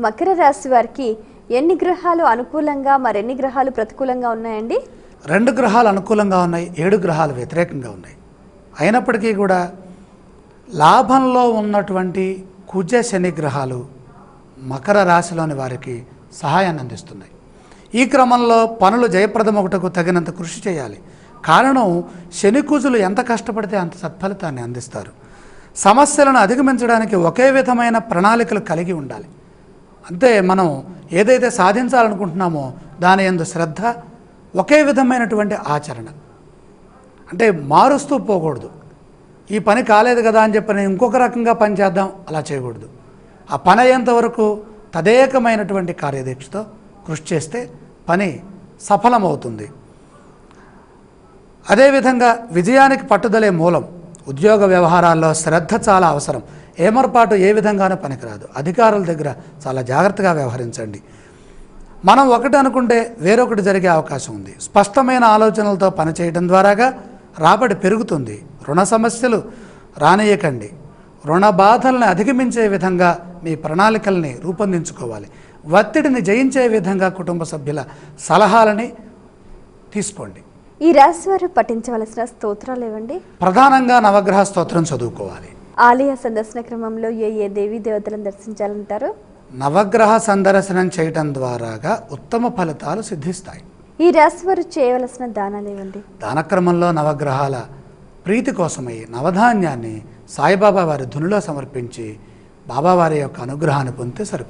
మకర రాశి వారికి ఎన్ని గ్రహాలు అనుకూలంగా మరెన్ని గ్రహాలు ప్రతికూలంగా ఉన్నాయండి? 2 గ్రహాలు అనుకూలంగా ఉన్నాయి, 7 గ్రహాలు వ్యతిరేకంగా ఉన్నాయి. అయినప్పటికీ కూడా లాభంలో ఉన్నటువంటి కుజ శని గ్రహాలు మకర రాశిలోని వారికి సహాయాన్ని అందిస్తున్నాయి. ఈ క్రమంలో పనులు జయప్రదమొకటకు తగినంత కృషి చేయాలి. కారణం, శని కుజులు ఎంత కష్టపడితే అంత సత్ఫలితాన్ని అందిస్తారు. సమస్యలను అధిగమించడానికి ఒకే విధమైన ప్రణాళికలు కలిగి ఉండాలి. అంతే, మనం ఏదైతే సాధించాలనుకుంటున్నామో దాని యందు శ్రద్ధ, ఒకే విధమైనటువంటి ఆచరణ. అంటే మారుస్తూ పోకూడదు. ఈ పని కాలేదు కదా అని చెప్పి ఇంకొక రకంగా పని చేద్దాం, అలా చేయకూడదు. ఆ పని అయ్యేంత వరకు తదేకమైనటువంటి కార్యదీక్షతో కృషి చేస్తే పని సఫలమవుతుంది. అదేవిధంగా విజయానికి పట్టుదలే మూలం. ఉద్యోగ వ్యవహారాల్లో శ్రద్ధ చాలా అవసరం. ఏమరపాటు ఏ విధంగానూ పనికిరాదు. అధికారుల దగ్గర చాలా జాగ్రత్తగా వ్యవహరించండి. మనం ఒకటి అనుకుంటే వేరొకటి జరిగే అవకాశం ఉంది. స్పష్టమైన ఆలోచనలతో పనిచేయడం ద్వారాగా రాబడి పెరుగుతుంది. రుణ సమస్యలు రానియకండి. రుణ బాధల్ని అధిగమించే విధంగా మీ ప్రణాళికల్ని రూపొందించుకోవాలి. ఒత్తిడిని జయించే విధంగా కుటుంబ సభ్యుల సలహాలని తీసుకోండి. ఈ రాశి వారు పఠించవలసిన స్తోత్రాలు ఏవండి? ప్రధానంగా నవగ్రహ స్తోత్రం చదువుకోవాలి. ఆలయ సందర్శన క్రమంలో ఏ దేవీ దేవతలను దర్శించాలంటారు? నవగ్రహ సందర్శనం చేయటం ద్వారాగా ఉత్తమ ఫలితాలు సిద్ధిస్తాయి. ఈ రాశి వారు చేయవలసిన దానాలు ఏవండి? దానక్రమంలో నవగ్రహాల ప్రీతి కోసమై నవధాన్యాన్ని సాయిబాబా వారి ధునిలో సమర్పించి బాబావారి యొక్క అనుగ్రహాన్ని పొందితే సరిపోతుంది.